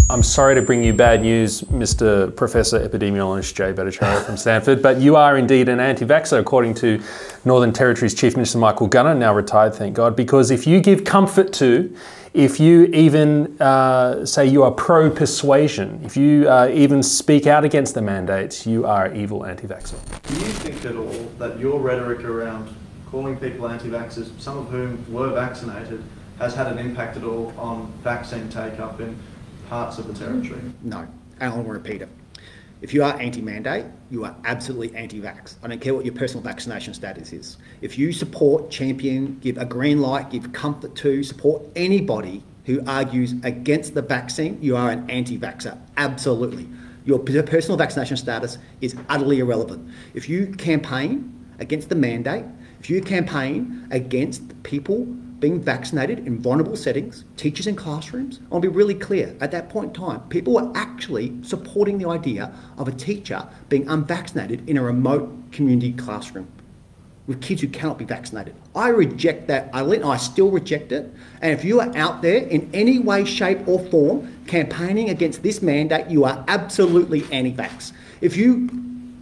I'm sorry to bring you bad news, Mr. Professor Epidemiologist J. Bhattacharya from Stanford, but you are indeed an anti-vaxxer, according to Northern Territory's Chief Minister Michael Gunner, now retired, thank God, because if you give comfort to, if you even say you are pro-persuasion, if you even speak out against the mandates, you are an evil anti-vaxxer. Do you think at all that your rhetoric around calling people anti-vaxxers, some of whom were vaccinated, has had an impact at all on vaccine take-up in parts of the Territory? No, and I'll repeat it. If you are anti-mandate, you are absolutely anti-vax. I don't care what your personal vaccination status is. If you support, champion, give a green light, give comfort to, support anybody who argues against the vaccine, you are an anti-vaxxer, absolutely. Your personal vaccination status is utterly irrelevant. If you campaign against the mandate, if you campaign against people being vaccinated in vulnerable settings, teachers in classrooms, I'll be really clear, at that point in time, people were actually supporting the idea of a teacher being unvaccinated in a remote community classroom with kids who cannot be vaccinated. I reject that, I still reject it, and if you are out there in any way, shape or form campaigning against this mandate, you are absolutely anti-vax. If you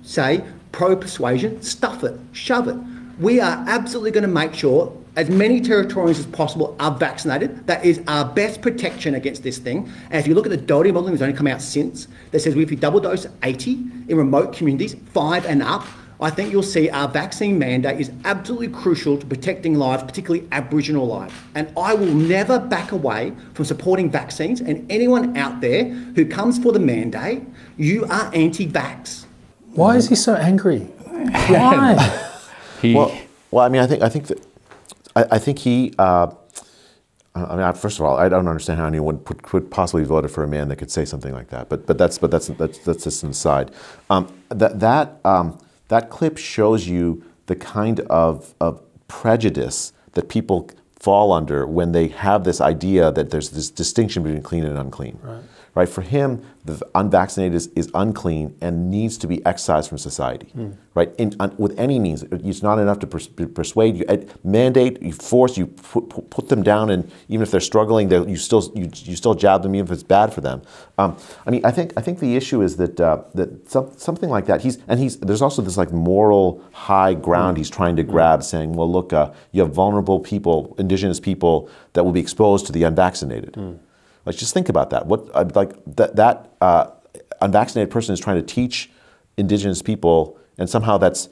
say pro-persuasion, stuff it, shove it. We are absolutely going to make sure as many Territorians as possible are vaccinated. That is our best protection against this thing. And if you look at the Doherty modelling that's only come out since, that says if you double dose 80 in remote communities, 5 and up, I think you'll see our vaccine mandate is absolutely crucial to protecting lives, particularly Aboriginal lives. And I will never back away from supporting vaccines, and anyone out there who comes for the mandate, you are anti-vax. Why is he so angry? Why? Well, I mean, I think he. I mean, first of all, I don't understand how anyone could possibly vote for a man that could say something like that. But that's just an aside. That clip shows you the kind of prejudice that people fall under when they have this idea that there's this distinction between clean and unclean. Right? For him, the unvaccinated is unclean and needs to be excised from society. Right? With any means, it's not enough to persuade you, mandate, you force, you put them down, and even if they're struggling, you still jab them even if it's bad for them. I mean, I think the issue is that something like that. There's also this like moral high ground he's trying to grab, saying, well, look, you have vulnerable people, Indigenous people that will be exposed to the unvaccinated. Like, just think about that. That unvaccinated person is trying to teach Indigenous people, and somehow that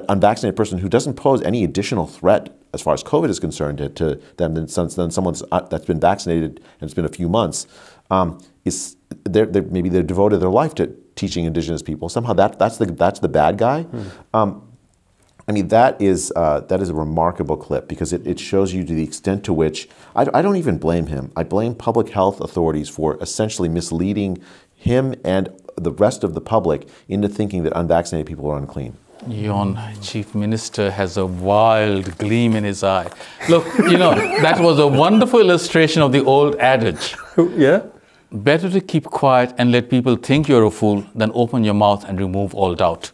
unvaccinated person who doesn't pose any additional threat as far as COVID is concerned to them than someone that's been vaccinated and it's been a few months, maybe they've devoted their life to teaching Indigenous people. Somehow that's the bad guy. I mean, that is a remarkable clip because it shows you to the extent to which, I don't even blame him. I blame public health authorities for essentially misleading him and the rest of the public into thinking that unvaccinated people are unclean. Your Chief Minister has a wild gleam in his eye. Look, that was a wonderful illustration of the old adage. Yeah? Better to keep quiet and let people think you're a fool than open your mouth and remove all doubt.